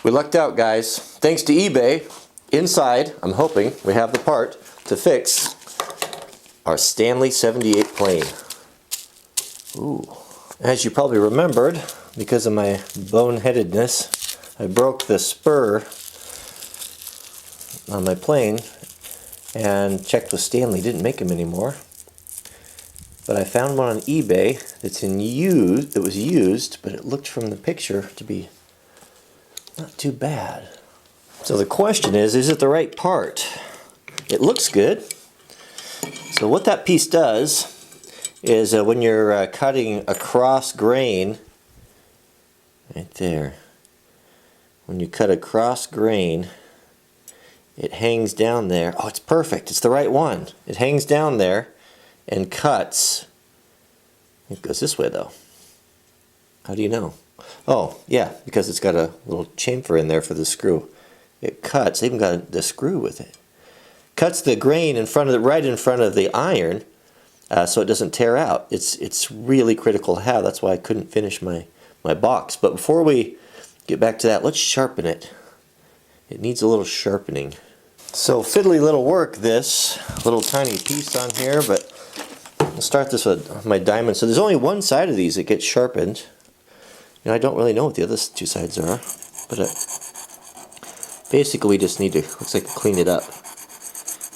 We lucked out, guys. Thanks to eBay, inside, I'm hoping, we have the part to fix our Stanley 78 plane. Ooh. As you probably remembered, because of my boneheadedness, I broke the spur on my plane and checked with Stanley, didn't make them anymore. But I found one on eBay that's that was used, but it looked from the picture to be not too bad. So the question is it the right part? It looks good. So what that piece does is when you're cutting across grain, right there, when you cut across grain, it hangs down there. Oh, it's perfect. It's the right one. It hangs down there and cuts. It goes this way though. How do you know? Oh, yeah, because it's got a little chamfer in there for the screw. It cuts. They even got the screw with it. Cuts the grain in front of right in front of the iron, so it doesn't tear out. It's really critical to have. That's why I couldn't finish my box. But before we get back to that, let's sharpen it. It needs a little sharpening. So fiddly little work, this little tiny piece on here, but I'll start this with my diamond. So there's only one side of these that gets sharpened. And I don't really know what the other two sides are, but basically we just need to, looks like, clean it up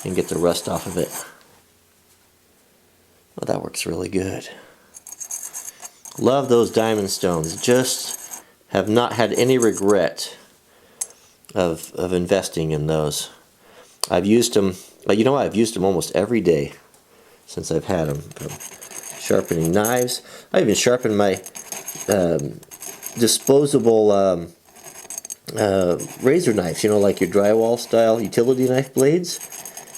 and get the rust off of it. Oh, that works really good. Love those diamond stones. Just have not had any regret of investing in those. I've used them, you know what, I've used them almost every day since I've had them. From sharpening knives. I even sharpened my disposable razor knives, you know, like your drywall style utility knife blades.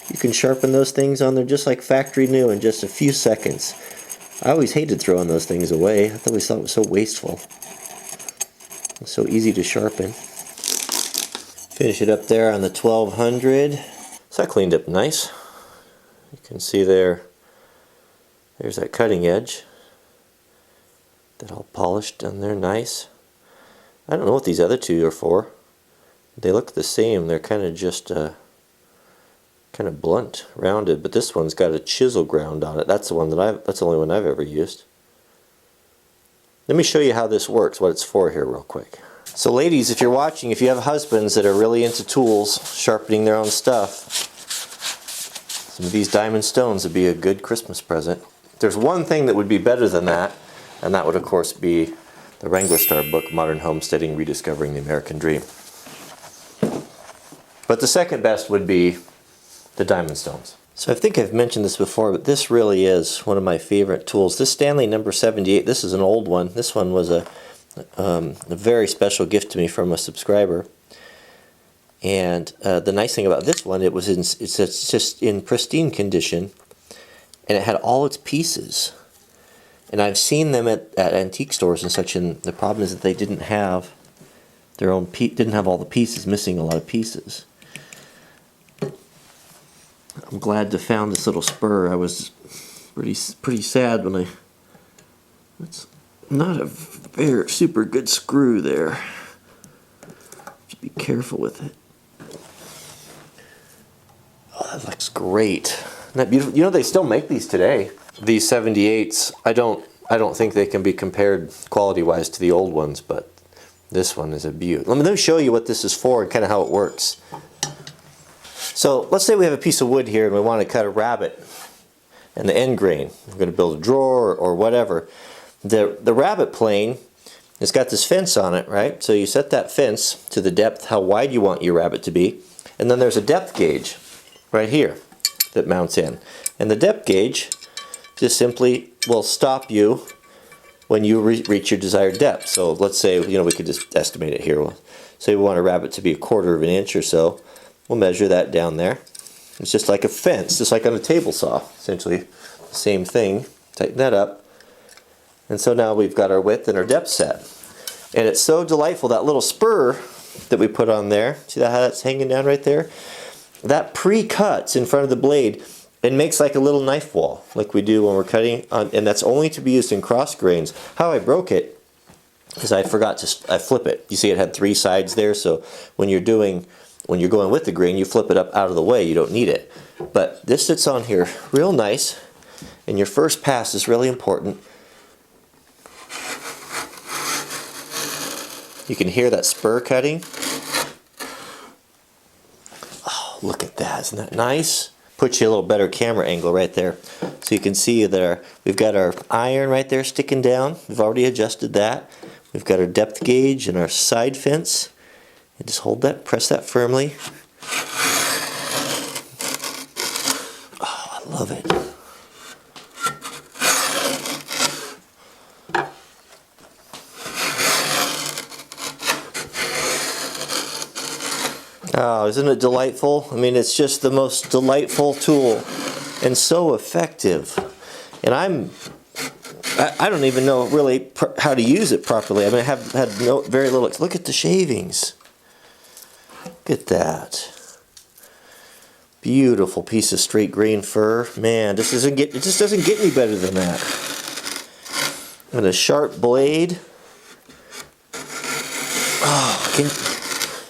You can sharpen those things on there just like factory new in just a few seconds. I always hated throwing those things away. I always thought it was so wasteful. It's so easy to sharpen. Finish it up there on the 1200. So that cleaned up nice. You can see there's that cutting edge. That all polished down there, nice. I don't know what these other two are for. They look the same. They're kind of just kind of blunt, rounded, but this one's got a chisel ground on it. That's the one that's the only one I've ever used. Let me show you how this works, what it's for here real quick. So ladies, if you're watching, if you have husbands that are really into tools, sharpening their own stuff, some of these diamond stones would be a good Christmas present. There's one thing that would be better than that, and that would of course be the Wranglerstar book, Modern Homesteading, Rediscovering the American Dream. But the second best would be the diamond stones. So I think I've mentioned this before, but this really is one of my favorite tools. This Stanley number 78, this is an old one. This one was a very special gift to me from a subscriber. And the nice thing about this one, it's just in pristine condition, and it had all its pieces. And I've seen them at antique stores and such, and the problem is that they didn't have their own didn't have all the pieces, missing a lot of pieces. I'm glad to found this little spur. I was pretty sad when it's not a very super good screw there. Just be careful with it. Oh, that looks great. Isn't that beautiful? You know, they still make these today. These 78s, I don't think they can be compared quality-wise to the old ones, but this one is a beaut. Let me show you what this is for and kind of how it works. So let's say we have a piece of wood here and we want to cut a rabbet and the end grain. We're going to build a drawer or whatever. The rabbet plane has got this fence on it, right? So you set that fence to the depth, how wide you want your rabbet to be, and then there's a depth gauge right here that mounts in. And the depth gauge just simply will stop you when you reach your desired depth. So let's say, you know, we could just estimate it here. We'll say we want a rabbet to be 1/4 of an inch or so. We'll measure that down there. It's just like a fence, just like on a table saw, essentially the same thing. Tighten that up. And so now we've got our width and our depth set. And it's so delightful, that little spur that we put on there, see how that's hanging down right there? That pre-cuts in front of the blade and makes like a little knife wall, like we do when we're cutting, and that's only to be used in cross grains. How I broke it is I forgot to flip it. You see it had 3 sides there, so when you're going with the green, you flip it up out of the way. You don't need it. But this sits on here real nice, and your first pass is really important. You can hear that spur cutting. Oh, look at that. Isn't that nice? Puts you a little better camera angle right there. So you can see that we've got our iron right there sticking down. We've already adjusted that. We've got our depth gauge and our side fence. And just hold that, press that firmly. Oh, I love it. Oh, isn't it delightful? I mean, it's just the most delightful tool and so effective. And I don't even know really how to use it properly. I mean, I have had very little. Look at the shavings. Look at that. Beautiful piece of straight grain fur. Man, it just doesn't get any better than that. And a sharp blade. Oh,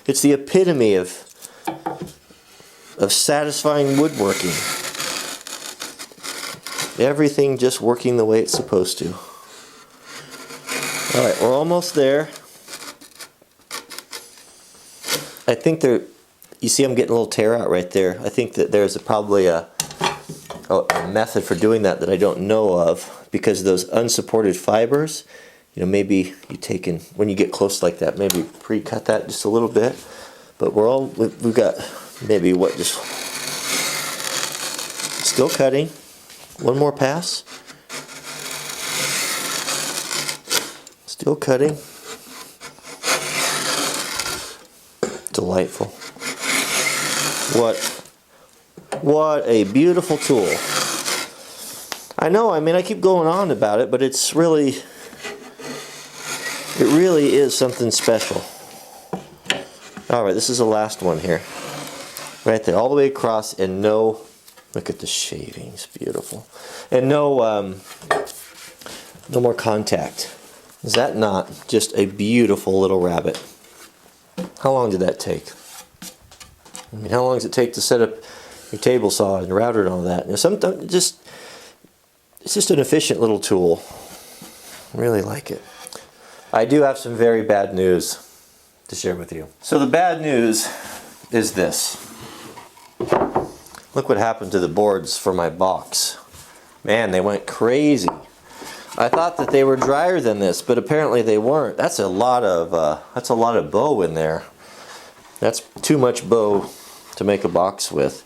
it's the epitome of satisfying woodworking. Everything just working the way it's supposed to. Alright, we're almost there. I think you see I'm getting a little tear out right there. I think that there's probably a method for doing that I don't know of, because of those unsupported fibers. You know, maybe when you get close like that, maybe pre-cut that just a little bit. But we've got maybe just still cutting. One more pass. Still cutting. Delightful. What a beautiful tool. I know, I mean, I keep going on about it, but it really is something special. Alright, this is the last one here. Right there, all the way across, and look at the shavings, beautiful. And no more contact. Is that not just a beautiful little rabbit? How long did that take? I mean, how long does it take to set up your table saw and router and all that? You know, sometimes it's just an efficient little tool. I really like it. I do have some very bad news to share with you. So the bad news is this. Look what happened to the boards for my box. Man, they went crazy. I thought that they were drier than this, but apparently they weren't. That's a lot of bow in there. That's too much bow to make a box with.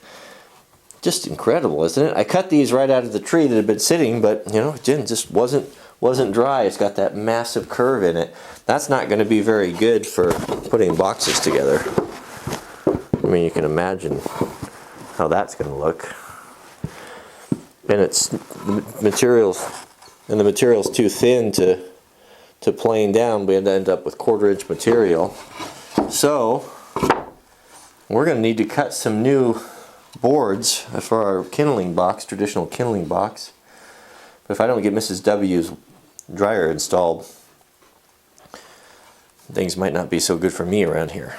Just incredible, isn't it? I cut these right out of the tree that had been sitting, but you know, it just wasn't dry. It's got that massive curve in it. That's not going to be very good for putting boxes together. I mean, you can imagine how that's going to look. And the material's too thin to plane down. We end up with 1/4 inch material. So we're going to need to cut some new boards for our kindling box, traditional kindling box. But if I don't get Mrs. W's dryer installed, things might not be so good for me around here.